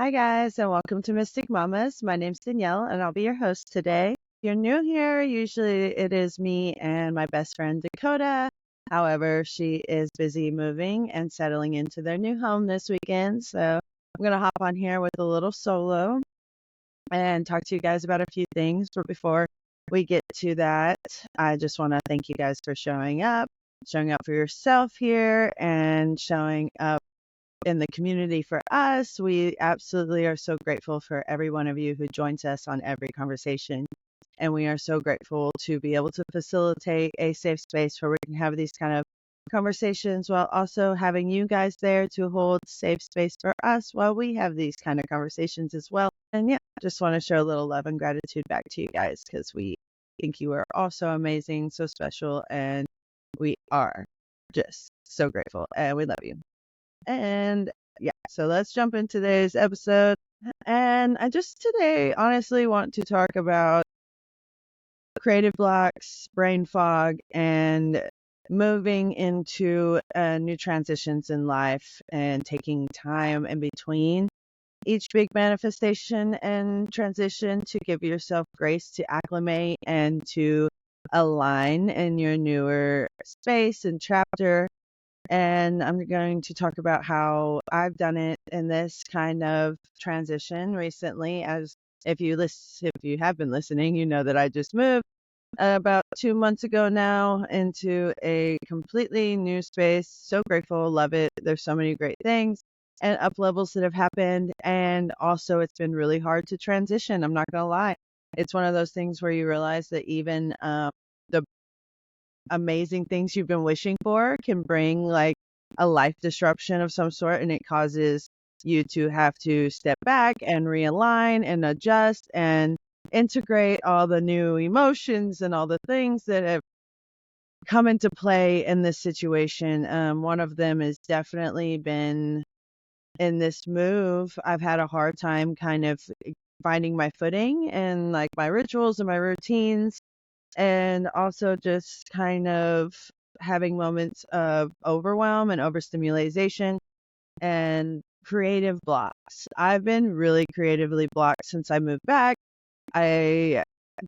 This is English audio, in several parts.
Hi, guys, and welcome to Mystic Mamas. My name's Danielle, and I'll be your host today. If you're new here, usually it is me and my best friend Dakota. However, she is busy moving and settling into their new home this weekend. So I'm going to hop on here with a little solo and talk to you guys about a few things. But before we get to that, I just want to thank you guys for showing up for yourself here, and showing up in the community for us. We absolutely are so grateful for every one of you who joins us on every conversation. And we are so grateful to be able to facilitate a safe space where we can have these kind of conversations while also having you guys there to hold safe space for us while we have these kind of conversations as well. And yeah, just want to show a little love and gratitude back to you guys because we think you are all so amazing, so special, and we are just so grateful and we love you. And yeah, so let's jump into today's episode. And I just today honestly want to talk about creative blocks, brain fog, and moving into new transitions in life and taking time in between each big manifestation and transition to give yourself grace to acclimate and to align in your newer space and chapter. And I'm going to talk about how I've done it in this kind of transition recently. As if you have been listening, you know that I just moved about 2 months ago now into a completely new space. So grateful, love it. There's so many great things and up levels that have happened. And also, it's been really hard to transition. I'm not going to lie. It's one of those things where you realize that even the amazing things you've been wishing for can bring like a life disruption of some sort, and it causes you to have to step back and realign and adjust and integrate all the new emotions and all the things that have come into play in this situation. One of them has definitely been in this move. I've had a hard time kind of finding my footing and like my rituals and my routines, and also just kind of having moments of overwhelm and overstimulation and creative blocks. I've been really creatively blocked since I moved back. I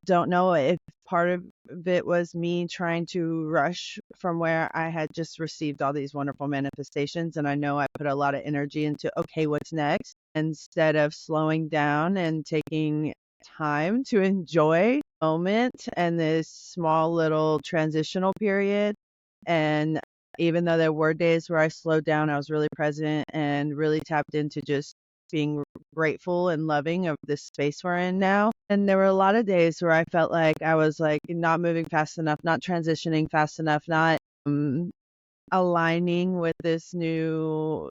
don't know if part of it was me trying to rush from where I had just received all these wonderful manifestations. And I know I put a lot of energy into, okay, what's next? Instead of slowing down and taking time to enjoy the moment and this small little transitional period. And even though there were days where I slowed down, I was really present and really tapped into just being grateful and loving of this space we're in now. And there were a lot of days where I felt like I was like not moving fast enough, not transitioning fast enough, not aligning with this new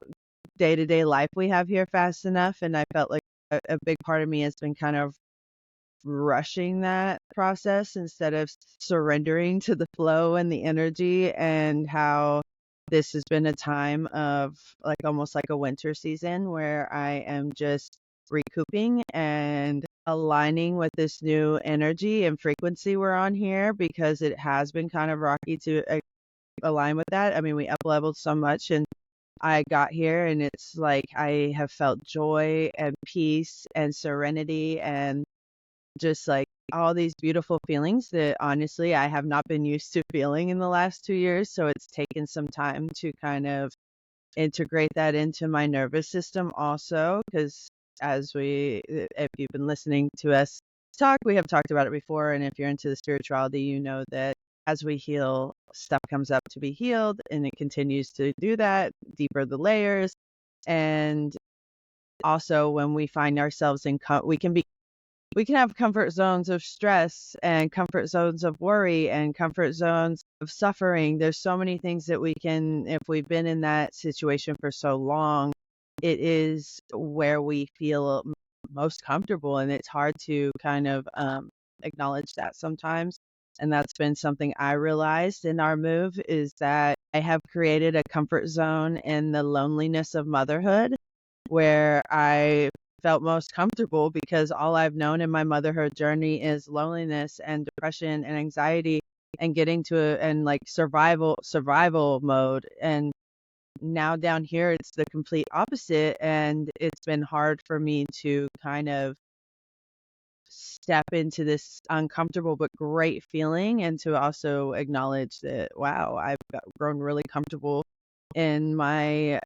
day-to-day life we have here fast enough. And I felt like a big part of me has been kind of rushing that process instead of surrendering to the flow and the energy, and how this has been a time of like almost like a winter season where I am just recouping and aligning with this new energy and frequency we're on here, because it has been kind of rocky to align with that. I mean, we up leveled so much, and I got here and it's like I have felt joy and peace and serenity and just like all these beautiful feelings that honestly I have not been used to feeling in the last 2 years. So it's taken some time to kind of integrate that into my nervous system also, because if you've been listening to us talk, we have talked about it before. And if you're into the spirituality, you know that as we heal, stuff comes up to be healed, and it continues to do that, deeper the layers. And also when we find ourselves we can have comfort zones of stress and comfort zones of worry and comfort zones of suffering. There's so many things that we can, if we've been in that situation for so long, it is where we feel most comfortable. And it's hard to kind of acknowledge that sometimes. And that's been something I realized in our move, is that I have created a comfort zone in the loneliness of motherhood where I felt most comfortable, because all I've known in my motherhood journey is loneliness and depression and anxiety and getting to and like survival mode. And now down here, it's the complete opposite. And it's been hard for me to kind of step into this uncomfortable but great feeling, and to also acknowledge that, wow, grown really comfortable in my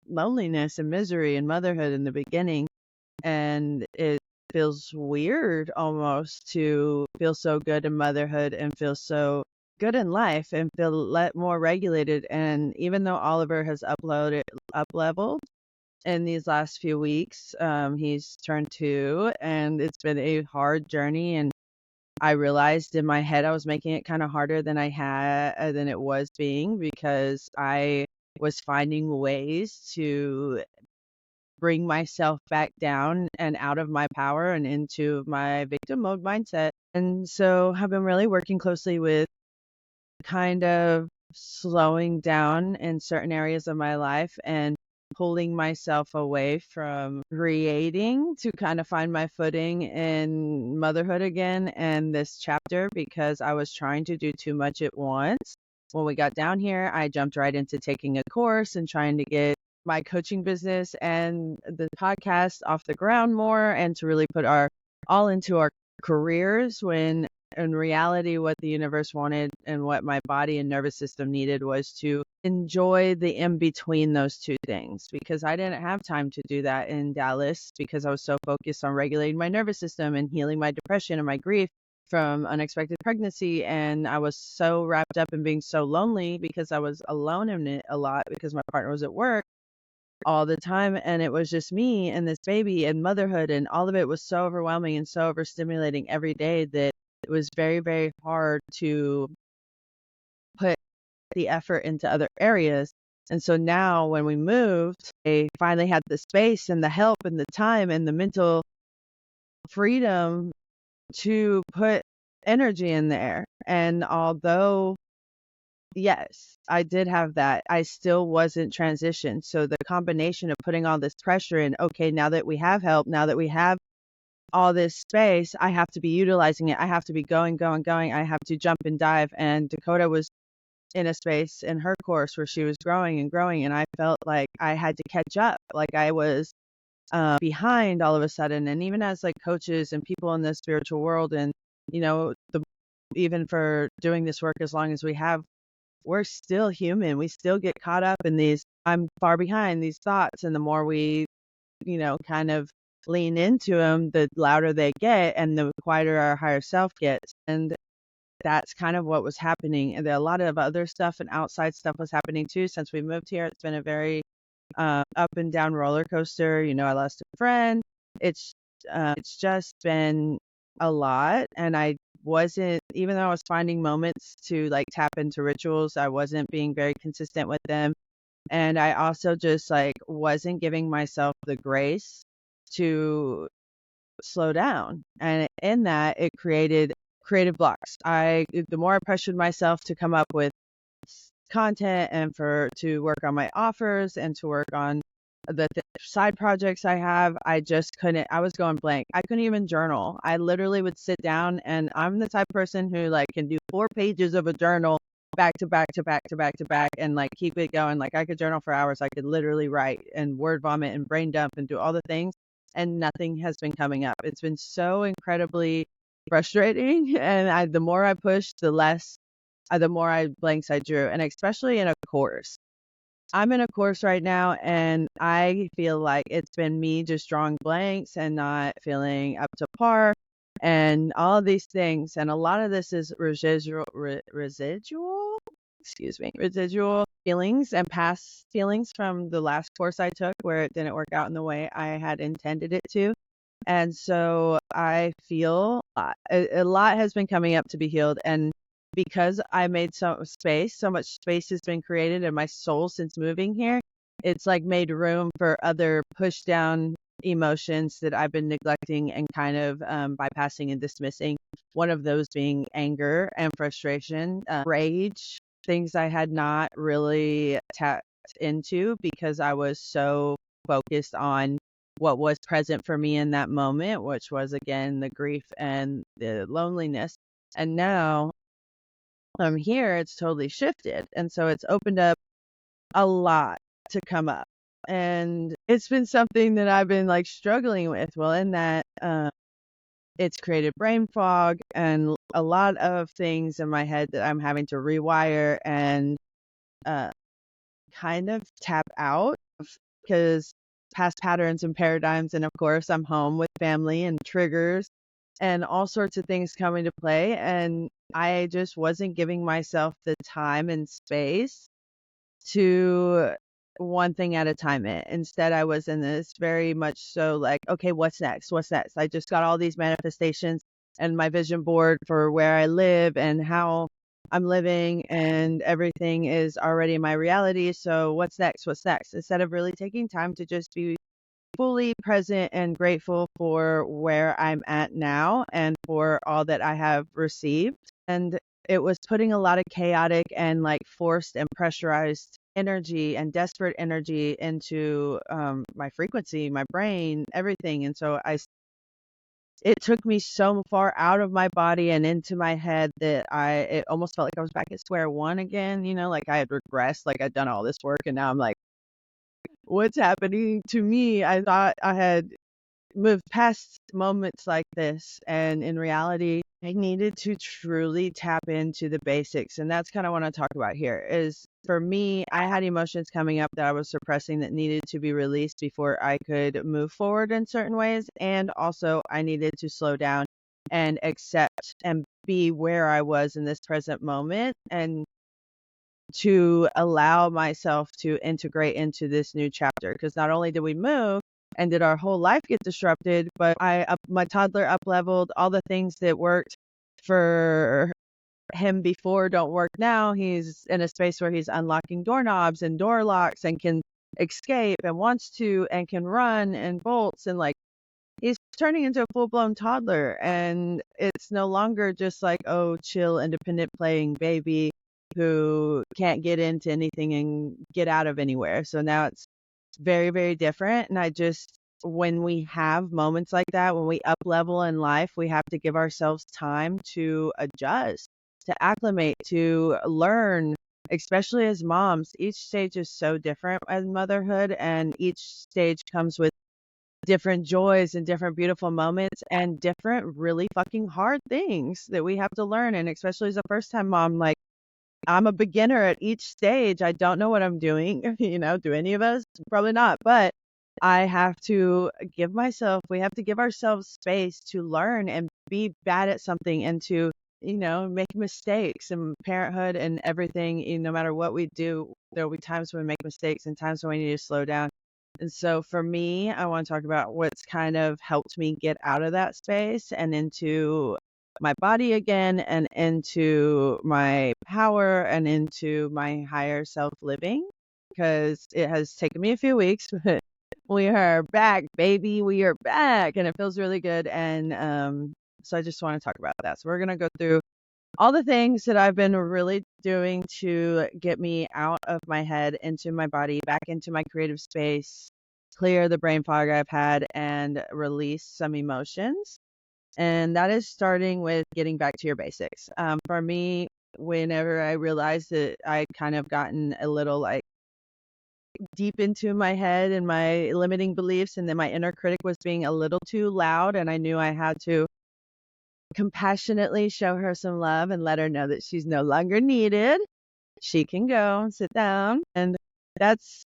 loneliness and misery and motherhood in the beginning. And it feels weird almost to feel so good in motherhood and feel so good in life and feel more regulated. And even though Oliver has up leveled in these last few weeks, he's turned 2, and it's been a hard journey. And I realized in my head I was making it kind of harder than than it was being, because I was finding ways to bring myself back down and out of my power and into my victim mode mindset. And so I've been really working closely with kind of slowing down in certain areas of my life and pulling myself away from creating to kind of find my footing in motherhood again and this chapter, because I was trying to do too much at once. When we got down here, I jumped right into taking a course and trying to get my coaching business and the podcast off the ground more, and to really put our all into our careers, when in reality what the universe wanted and what my body and nervous system needed was to enjoy the in between those two things, because I didn't have time to do that in Dallas, because I was so focused on regulating my nervous system and healing my depression and my grief from unexpected pregnancy. And I was so wrapped up in being so lonely because I was alone in it a lot, because my partner was at work all the time, and it was just me and this baby and motherhood, and all of it was so overwhelming and so overstimulating every day that it was very, very hard to put the effort into other areas. And so now when we moved, I finally had the space and the help and the time and the mental freedom to put energy in there. And although, yes, I did have that, I still wasn't transitioned. So the combination of putting all this pressure in, okay, now that we have help, now that we have all this space, I have to be utilizing it. I have to be going, going, going. I have to jump and dive. And Dakota was in a space in her course where she was growing and growing. And I felt like I had to catch up. Like I was behind all of a sudden. And even as like coaches and people in the spiritual world, and, you know, even for doing this work as long as we have, we're still human. We still get caught up in these, I'm far behind, these thoughts. And the more we, kind of lean into them, the louder they get and the quieter our higher self gets. And that's kind of what was happening. And there a lot of other stuff and outside stuff was happening too. Since we moved here, it's been a very up and down roller coaster. I lost a friend. It's just been a lot. And I wasn't, even though I was finding moments to like tap into rituals, I wasn't being very consistent with them. And I also just like wasn't giving myself the grace to slow down. And in that, it created creative blocks. The more I pressured myself to come up with content and to work on my offers and to work on the side projects I have, I just couldn't. I was going blank. I couldn't even journal. I literally would sit down, and I'm the type of person who like can do 4 pages of a journal back to back to back to back to back and like keep it going. Like I could journal for hours. I could literally write and word vomit and brain dump and do all the things, and nothing has been coming up. It's been so incredibly frustrating. And the more I pushed, the more blanks I drew, and especially in a course. I'm in a course right now, and I feel like it's been me just drawing blanks and not feeling up to par and all of these things. And a lot of this is residual feelings and past feelings from the last course I took where it didn't work out in the way I had intended it to. And so I feel a lot has been coming up to be healed. And because I made so much space has been created in my soul since moving here, it's like made room for other push down emotions that I've been neglecting and kind of bypassing and dismissing. One of those being anger and frustration, rage, things I had not really tapped into because I was so focused on what was present for me in that moment, which was again the grief and the loneliness. And now Here it's totally shifted. And so it's opened up a lot to come up. And it's been something that I've been like struggling with. Well, in that, it's created brain fog and a lot of things in my head that I'm having to rewire and uh, kind of tap out because past patterns and paradigms. And of course, I'm home with family and triggers and all sorts of things coming to play. And I just wasn't giving myself the time and space to one thing at a time. Instead, I was in this very much so like, okay, what's next? What's next? I just got all these manifestations and my vision board for where I live and how I'm living, and everything is already my reality. So what's next? What's next? Instead of really taking time to just be fully present and grateful for where I'm at now and for all that I have received. And it was putting a lot of chaotic and like forced and pressurized energy and desperate energy into my frequency, my brain, everything. And so it took me so far out of my body and into my head that it almost felt like I was back at square one again, like I had regressed, like I'd done all this work and now I'm like, what's happening to me? I thought I had moved past moments like this, and in reality, I needed to truly tap into the basics. And that's kind of what I talk about here is for me, I had emotions coming up that I was suppressing that needed to be released before I could move forward in certain ways. And also, I needed to slow down and accept and be where I was in this present moment and to allow myself to integrate into this new chapter. Because not only did we move and did our whole life get disrupted, but my toddler up leveled. All the things that worked for him before don't work now. He's in a space where he's unlocking doorknobs and door locks and can escape and wants to and can run and bolts and like he's turning into a full-blown toddler. And it's no longer just like, oh, chill, independent playing baby who can't get into anything and get out of anywhere. So now it's very, very different. And when we have moments like that, when we up level in life, we have to give ourselves time to adjust, to acclimate, to learn, especially as moms. Each stage is so different as motherhood, and each stage comes with different joys and different beautiful moments and different really fucking hard things that we have to learn. And especially as a first time mom, like I'm a beginner at each stage. I don't know what I'm doing. Do any of us? Probably not. But I have to we have to give ourselves space to learn and be bad at something and to, make mistakes and parenthood and everything. No matter what we do, there will be times when we make mistakes and times when we need to slow down. And so for me, I want to talk about what's kind of helped me get out of that space and into my body again and into my power and into my higher self living because it has taken me a few weeks, but we are back, baby. We are back and it feels really good. And so I just want to talk about that. So we're going to go through all the things that I've been really doing to get me out of my head, into my body, back into my creative space, clear the brain fog I've had, and release some emotions. And that is starting with getting back to your basics. For me, whenever I realized that I'd kind of gotten a little like deep into my head and my limiting beliefs, and then my inner critic was being a little too loud, and I knew I had to compassionately show her some love and let her know that she's no longer needed. She can go and sit down. And that's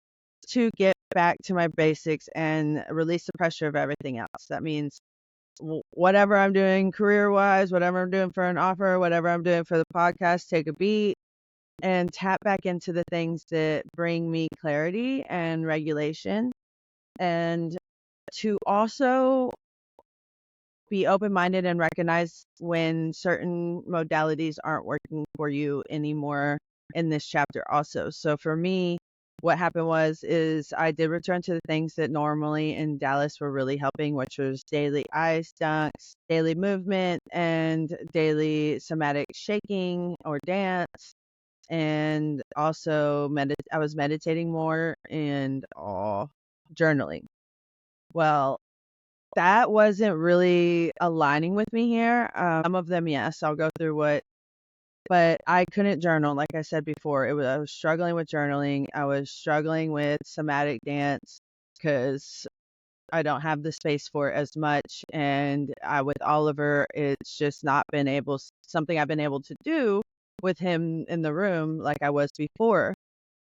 to get back to my basics and release the pressure of everything else. That means whatever I'm doing career wise, whatever I'm doing for an offer, whatever I'm doing for the podcast, take a beat and tap back into the things that bring me clarity and regulation. And to also be open-minded and recognize when certain modalities aren't working for you anymore in this chapter also. So for me, what happened is I did return to the things that normally in Dallas were really helping, which was daily ice dunks, daily movement, and daily somatic shaking or dance. And also I was meditating more and journaling. Well, that wasn't really aligning with me here. Some of them, yes. I'll go through what but I couldn't journal. Like I said before, I was struggling with journaling. I was struggling with somatic dance because I don't have the space for it as much. And with Oliver, it's just not been something I've been able to do with him in the room like I was before.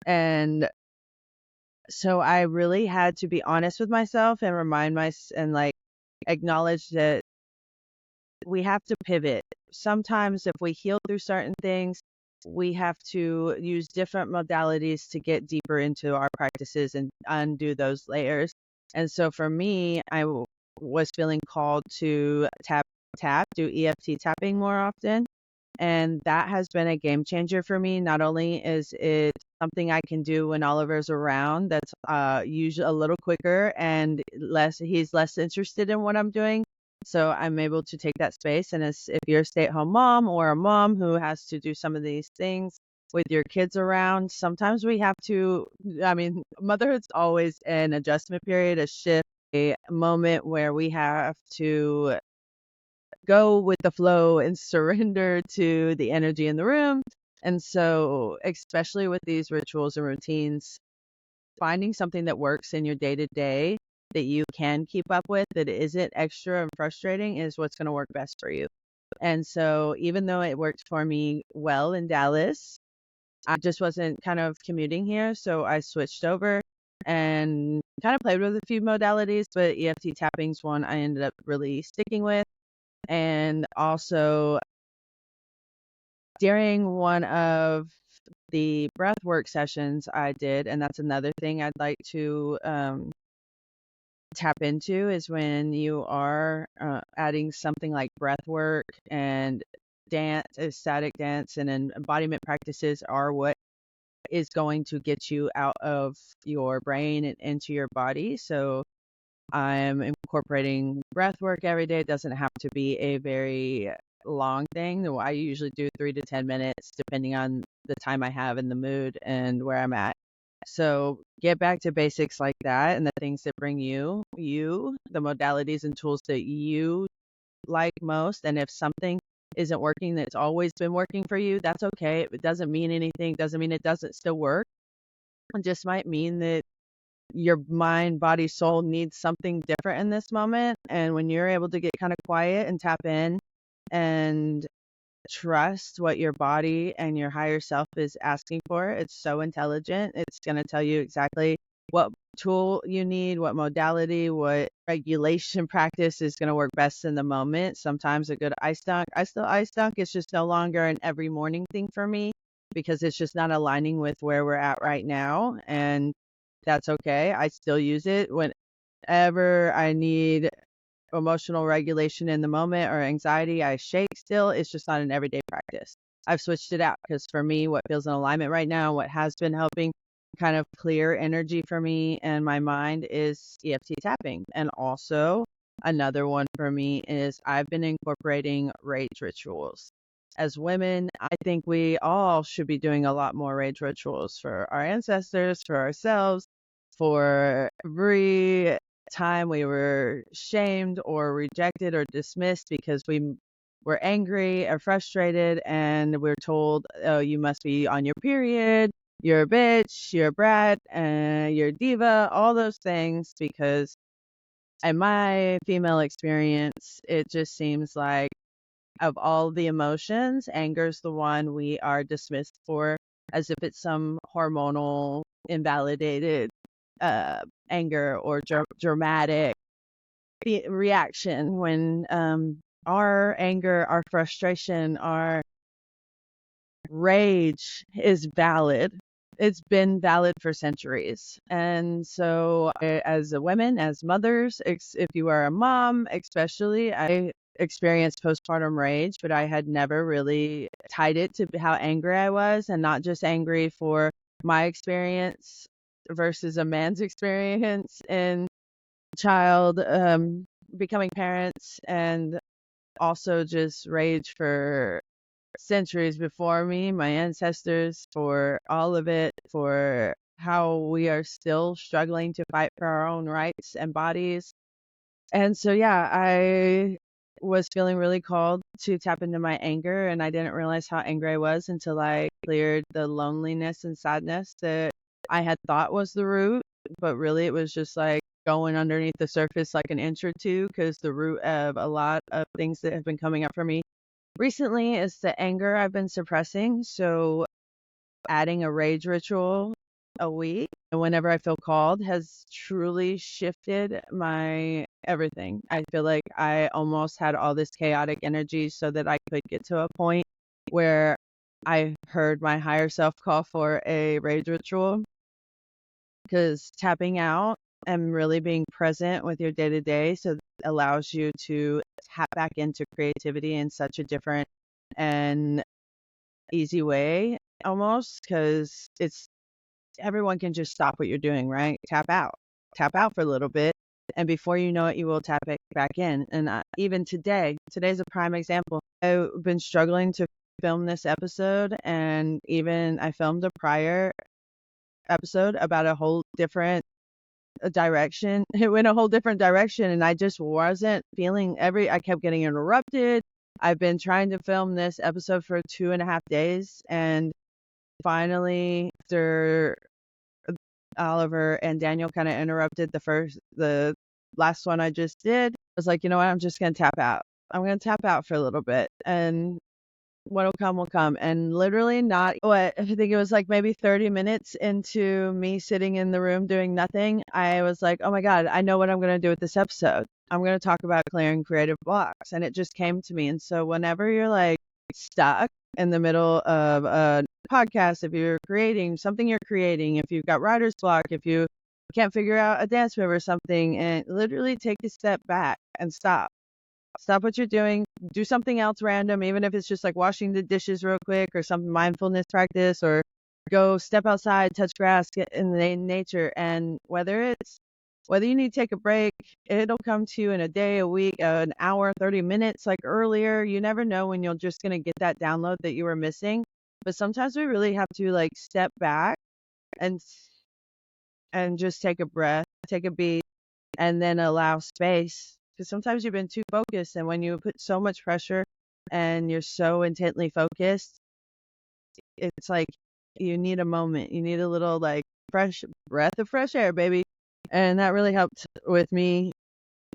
And so I really had to be honest with myself and and like acknowledge that we have to pivot. Sometimes if we heal through certain things, we have to use different modalities to get deeper into our practices and undo those layers. And so for me, was feeling called to do EFT tapping more often. And that has been a game changer for me. Not only is it something I can do when Oliver's around, that's usually a little quicker and he's less interested in what I'm doing. So I'm able to take that space. And if you're a stay-at-home mom or a mom who has to do some of these things with your kids around, sometimes we have to, I mean, motherhood's always an adjustment period, a shift, a moment where we have to go with the flow and surrender to the energy in the room. And so, especially with these rituals and routines, finding something that works in your day to day that you can keep up with, that isn't extra and frustrating, is what's going to work best for you. And so, even though it worked for me well in Dallas, I just wasn't kind of commuting here. So, I switched over and kind of played with a few modalities, but EFT tapping's one I ended up really sticking with. And also, during one of the breath work sessions I did, and that's another thing I'd like to tap into, is when you are adding something like breath work and dance, static dance, and embodiment practices are what is going to get you out of your brain and into your body. So I'm incorporating breath work every day. It doesn't have to be a very long thing. I usually do 3 to 10 minutes, depending on the time I have and the mood and where I'm at. So get back to basics like that and the things that bring the modalities and tools that you like most. And if something isn't working that's always been working for you, that's okay. It doesn't mean anything. Doesn't mean it doesn't still work. It just might mean that your mind, body, soul needs something different in this moment. And when you're able to get kind of quiet and tap in and trust what your body and your higher self is asking for, it's so intelligent. It's going to tell you exactly what tool you need, what modality, what regulation practice is going to work best in the moment. Sometimes a good ice dunk. I still ice dunk. It's just no longer an every morning thing for me because it's just not aligning with where we're at right now. And that's okay. I still use it whenever I need emotional regulation in the moment or anxiety. I shake still. It's just not an everyday practice. I've switched it out because for me, what feels in alignment right now, what has been helping kind of clear energy for me and my mind is EFT tapping. And also, another one for me is I've been incorporating rage rituals. As women, I think we all should be doing a lot more rage rituals for our ancestors, for ourselves, for every time we were shamed or rejected or dismissed because we were angry or frustrated and we're told, oh, you must be on your period, you're a bitch, you're a brat, you're a diva, all those things, because in my female experience, it just seems like of all the emotions, anger is the one we are dismissed for as if it's some hormonal invalidated anger or dramatic reaction, when our anger, our frustration, our rage is valid. It's been valid for centuries. And so, as a women, as mothers, if you are a mom, especially, I experienced postpartum rage, but I had never really tied it to how angry I was, and not just angry for my experience versus a man's experience in child becoming parents, and also just rage for centuries before me, my ancestors, for all of it, for how we are still struggling to fight for our own rights and bodies. And so, yeah, I was feeling really called to tap into my anger, and I didn't realize how angry I was until I cleared the loneliness and sadness that I had thought was the root, but really it was just like going underneath the surface like an inch or two, because the root of a lot of things that have been coming up for me recently is the anger I've been suppressing. So adding a rage ritual a week and whenever I feel called has truly shifted my everything. I feel like I almost had all this chaotic energy so that I could get to a point where I heard my higher self call for a rage ritual, because tapping out and really being present with your day to day so allows you to tap back into creativity in such a different and easy way, almost, because it's everyone can just stop what you're doing, right? Tap out for a little bit, and before you know it, you will tap it back in. And even today's a prime example. I've been struggling to film this episode, and even I filmed a prior episode about a whole different direction. It went a whole different direction, and I just wasn't feeling I kept getting interrupted. I've been trying to film this episode for 2.5 days, and finally, after Oliver and Danielle kind of interrupted the last one I just did, I was like, you know what? I'm just going to tap out. I'm going to tap out for a little bit, and what'll come will come. And literally not what I think it was like maybe 30 minutes into me sitting in the room doing nothing, I was like, oh my God, I know what I'm going to do with this episode. I'm going to talk about clearing creative blocks. And it just came to me. And so whenever you're like stuck in the middle of a podcast, if you're creating something you're creating, if you've got writer's block, if you can't figure out a dance move or something, and literally take a step back and stop. Stop what you're doing, do something else random, even if it's just like washing the dishes real quick or some mindfulness practice, or go step outside, touch grass, get in the nature. And whether you need to take a break, it'll come to you in a day, a week, an hour, 30 minutes, like earlier. You never know when you're just going to get that download that you were missing. But sometimes we really have to like step back and just take a breath, take a beat, and then allow space. Because sometimes you've been too focused, and when you put so much pressure and you're so intently focused, it's like you need a moment. You need a little like fresh breath of fresh air, baby. And that really helped with me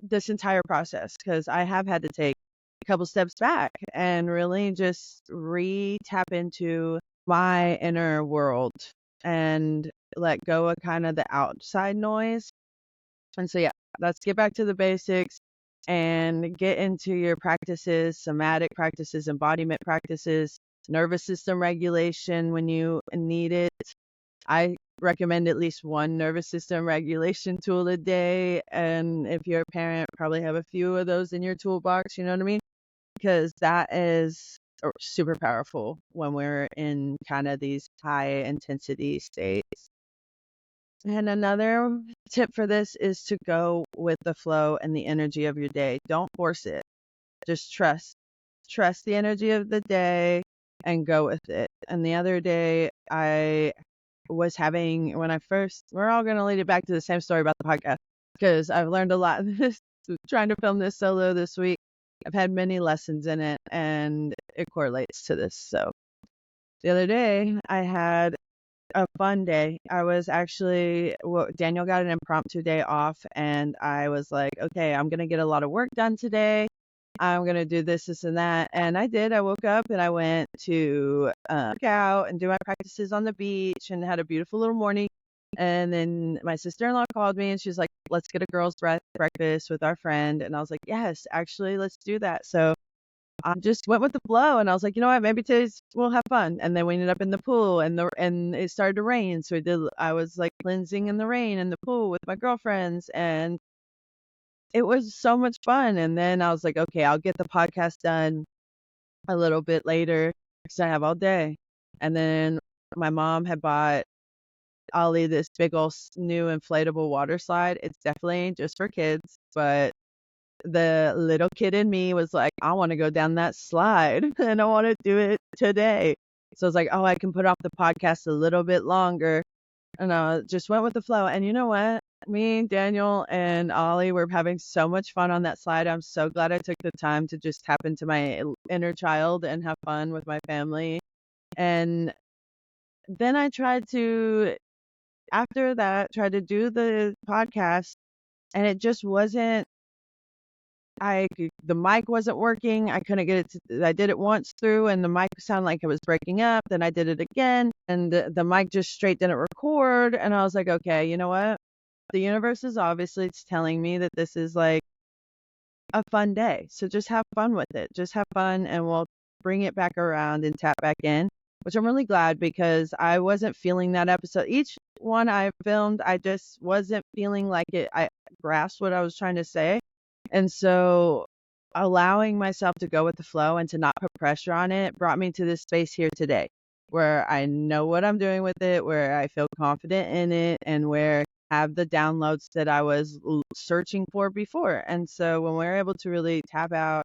this entire process, because I have had to take a couple steps back and really just tap into my inner world and let go of kind of the outside noise. And so, yeah, let's get back to the basics and get into your practices, somatic practices, embodiment practices, nervous system regulation when you need it. I recommend at least one nervous system regulation tool a day. And if you're a parent, probably have a few of those in your toolbox, you know what I mean? Because that is super powerful when we're in kind of these high intensity states. And another tip for this is to go with the flow and the energy of your day. Don't force it. Just trust the energy of the day and go with it. And the other day I was having, we're all going to lead it back to the same story about the podcast, because I've learned a lot trying to film this solo this week. I've had many lessons in it, and it correlates to this. So the other day I had a fun day. I was actually, Daniel got an impromptu day off, and I was like, okay, I'm going to get a lot of work done today. I'm going to do this, and that. And I did. I woke up and I went to work out and do my practices on the beach and had a beautiful little morning. And then my sister-in-law called me and she's like, let's get a girls' breakfast with our friend. And I was like, yes, actually, let's do that. So I just went with the flow, and I was like, you know what, maybe today's we'll have fun. And then we ended up in the pool, and it started to rain. So I was like cleansing in the rain in the pool with my girlfriends, and it was so much fun. And then I was like, okay, I'll get the podcast done a little bit later because I have all day. And then my mom had bought Ollie this big old new inflatable water slide. It's definitely just for kids, but the little kid in me was like, I want to go down that slide and I want to do it today. So I was like, oh, I can put off the podcast a little bit longer. And I just went with the flow. And you know what? Me, Daniel, and Ollie were having so much fun on that slide. I'm so glad I took the time to just tap into my inner child and have fun with my family. And then I tried to, after that, try to do the podcast, and it just wasn't. The mic wasn't working. I couldn't get it I did it once through and the mic sounded like it was breaking up. Then I did it again and the mic just straight didn't record. And I was like, okay, you know what? The universe is obviously telling me that this is like a fun day. So just have fun with it. Just have fun and we'll bring it back around and tap back in, which I'm really glad because I wasn't feeling that episode. Each one I filmed, I just wasn't feeling like I grasped what I was trying to say. And so allowing myself to go with the flow and to not put pressure on it brought me to this space here today where I know what I'm doing with it, where I feel confident in it, and where I have the downloads that I was searching for before. And so when we're able to really tap out,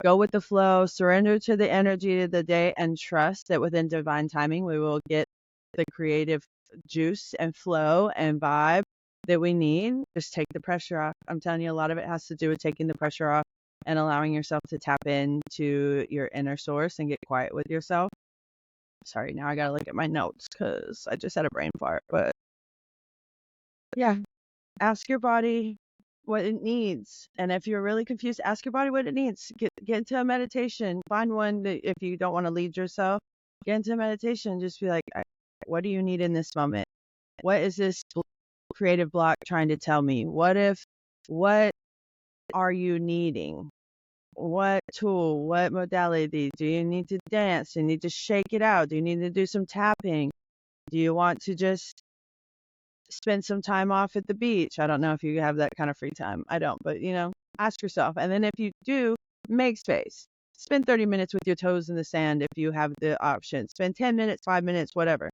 go with the flow, surrender to the energy of the day, and trust that within divine timing, we will get the creative juice and flow and vibe that we need. Just take the pressure off. I'm telling you, a lot of it has to do with taking the pressure off and allowing yourself to tap into your inner source and get quiet with yourself. Sorry, now I got to look at my notes because I just had a brain fart. But yeah, ask your body what it needs. And if you're really confused, ask your body what it needs. Get into a meditation. Find one that if you don't want to lead yourself, get into a meditation. Just be like, what do you need in this moment? What is this creative block trying to tell me? What are you needing? What tool, what modality? Do you need to dance? Do you need to shake it out? Do you need to do some tapping? Do you want to just spend some time off at the beach? I don't know if you have that kind of free time. I don't, but ask yourself. And then if you do, make space. Spend 30 minutes with your toes in the sand if you have the option. Spend 10 minutes, 5 minutes, whatever.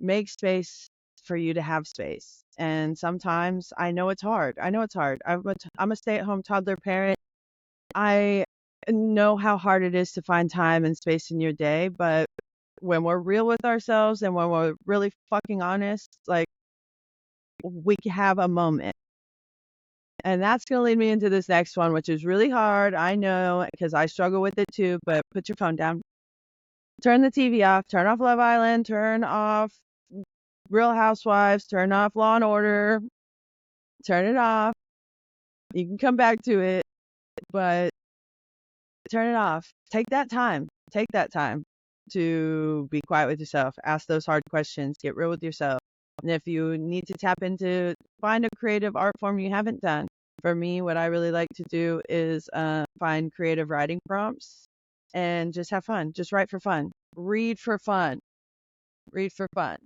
Make space for you to have space. And sometimes I know it's hard. I'm a stay-at-home toddler parent. I know how hard it is to find time and space in your day, but when we're real with ourselves and when we're really fucking honest, like we can have a moment. And that's going to lead me into this next one, which is really hard. I know because I struggle with it too, but put your phone down. Turn the TV off, turn off Love Island, turn off Real Housewives, turn off Law and Order, turn it off. You can come back to it, but turn it off. Take that time to be quiet with yourself. Ask those hard questions. Get real with yourself. And if you need to tap into, find a creative art form you haven't done. For me, what I really like to do is find creative writing prompts and just have fun. Just write for fun. Read for fun. Read for fun.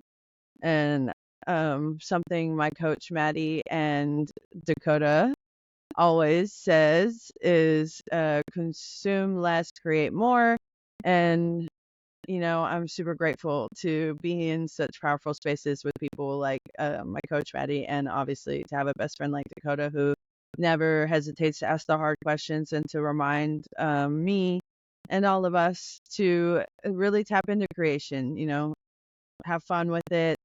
And something my coach Maddie and Dakota always says is consume less, create more. And I'm super grateful to be in such powerful spaces with people like my coach Maddie, and obviously to have a best friend like Dakota who never hesitates to ask the hard questions and to remind me and all of us to really tap into creation. Have fun with it.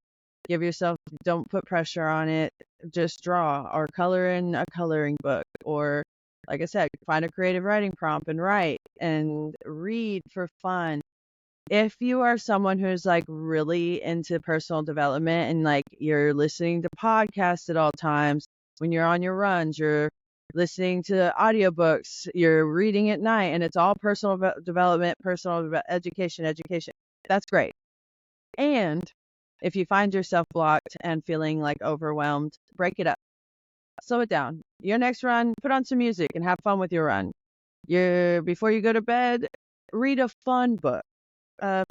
Give yourself, don't put pressure on it. Just draw or color in a coloring book, or like I said, find a creative writing prompt and write and read for fun. If you are someone who's like really into personal development and like you're listening to podcasts at all times, when you're on your runs, you're listening to audiobooks, you're reading at night, and it's all personal development, education, that's great. And if you find yourself blocked and feeling like overwhelmed, break it up. Slow it down. Your next run, put on some music and have fun with your run. Before you go to bed, read a fun book.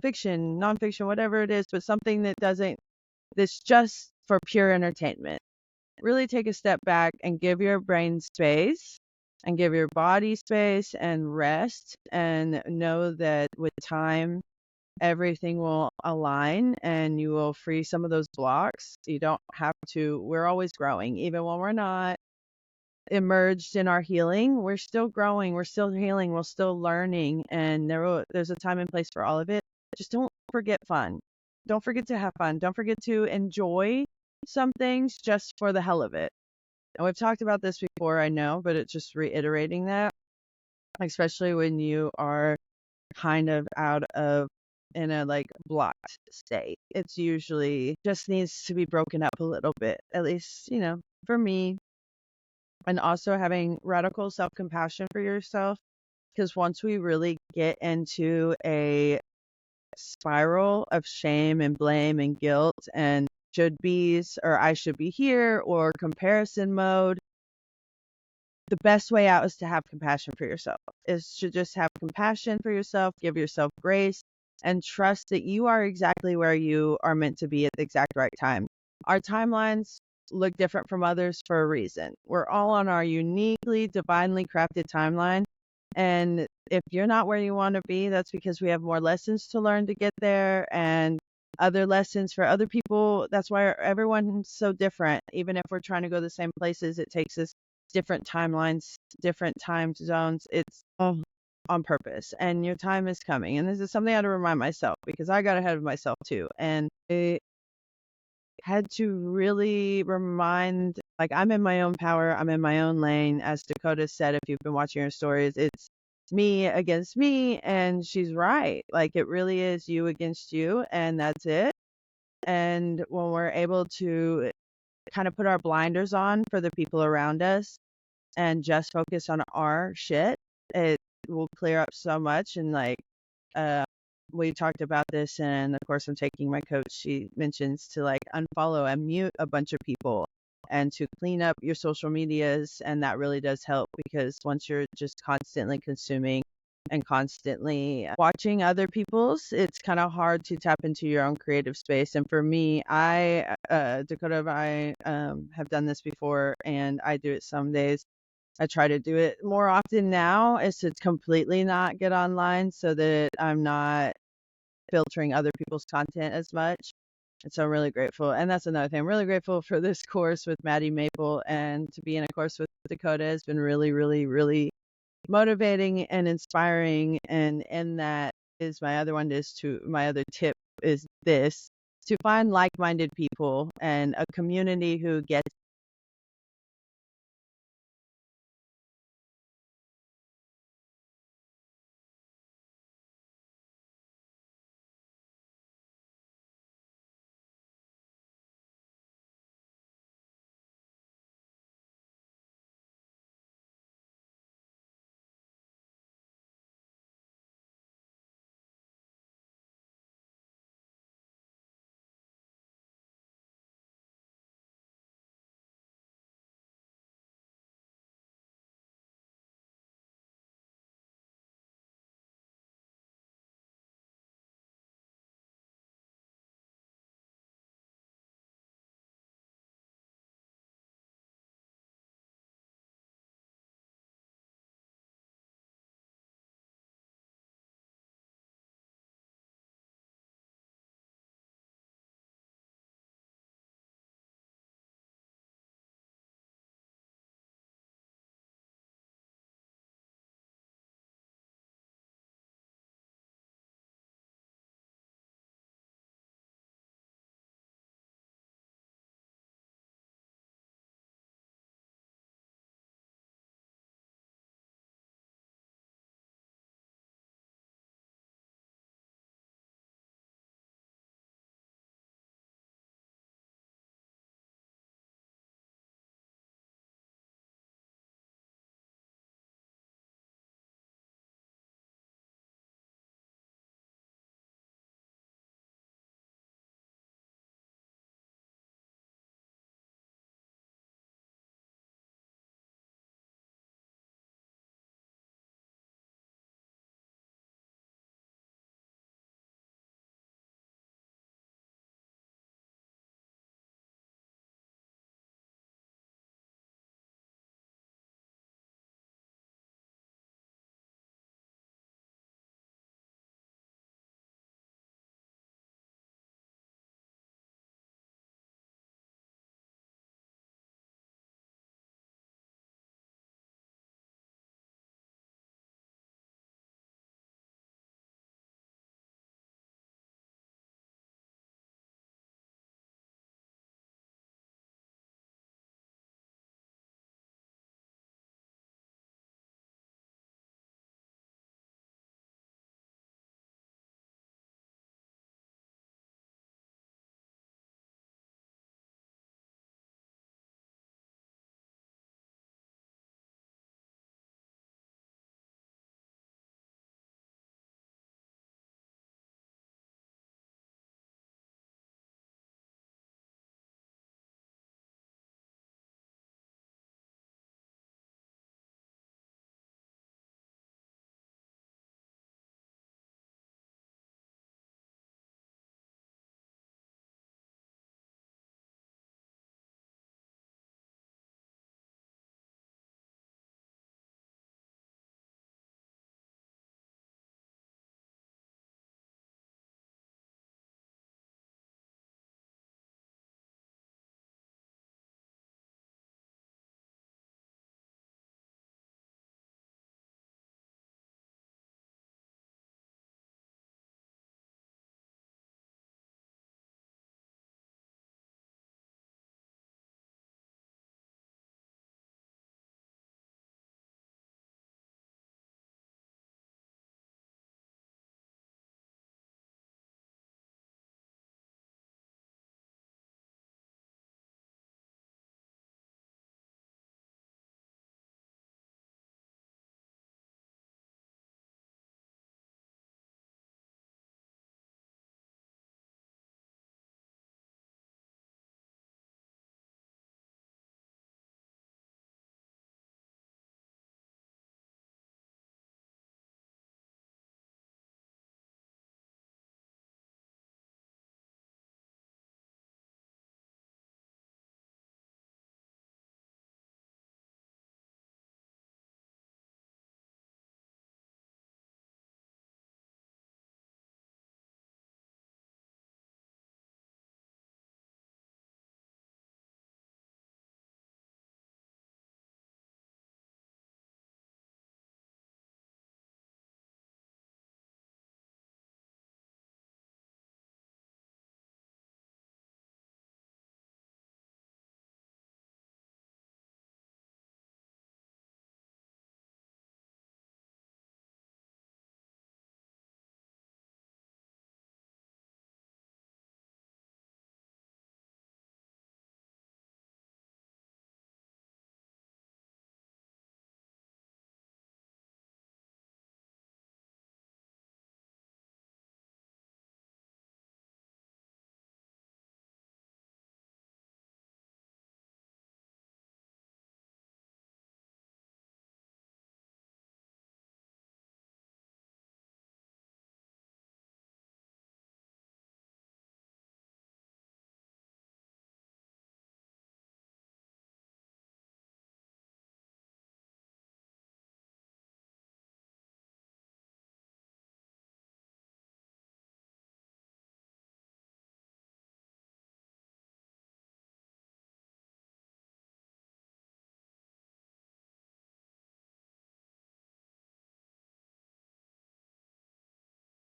Fiction, nonfiction, whatever it is, but something that's just for pure entertainment. Really take a step back and give your brain space and give your body space and rest, and know that with time, everything will align and you will free some of those blocks. You don't have to, we're always growing. Even when we're not immersed in our healing, we're still growing, we're still healing, we're still learning, and there's a time and place for all of it. Just don't forget fun. Don't forget to have fun. Don't forget to enjoy some things just for the hell of it. And we've talked about this before, I know, but it's just reiterating that, especially when you are kind of out of in a like blocked state. It's usually just needs to be broken up a little bit, at least, for me. And also having radical self compassion for yourself. Because once we really get into a spiral of shame and blame and guilt and should be's or I should be here or comparison mode, the best way out is to have compassion for yourself, is to just have compassion for yourself, give yourself grace, and trust that you are exactly where you are meant to be at the exact right time. Our timelines look different from others for a reason. We're all on our uniquely, divinely crafted timeline. And if you're not where you want to be, that's because we have more lessons to learn to get there and other lessons for other people. That's why everyone's so different. Even if we're trying to go the same places, it takes us different timelines, different time zones. It's all on purpose. And your time is coming. And this is something I had to remind myself because I got ahead of myself too. And it had to really remind, like, I'm in my own power, I'm in my own lane. As Dakota said, if you've been watching her stories, it's me against me. And she's right. Like, it really is you against you. And that's it. And when we're able to kind of put our blinders on for the people around us and just focus on our shit, it will clear up so much. And like, uh, we talked about this, and of course, I'm taking my coach. She mentions to like unfollow and mute a bunch of people and to clean up your social medias. And that really does help because once you're just constantly consuming and constantly watching other people's, it's kind of hard to tap into your own creative space. And for me, Dakota, I have done this before and I do it some days. I try to do it more often now is to completely not get online so that I'm not filtering other people's content as much. And so I'm really grateful. And that's another thing. I'm really grateful for this course with Maddie Maple, and to be in a course with Dakota has been really, really, really motivating and inspiring. And that is my other one is to my other tip is this, to find like-minded people and a community who gets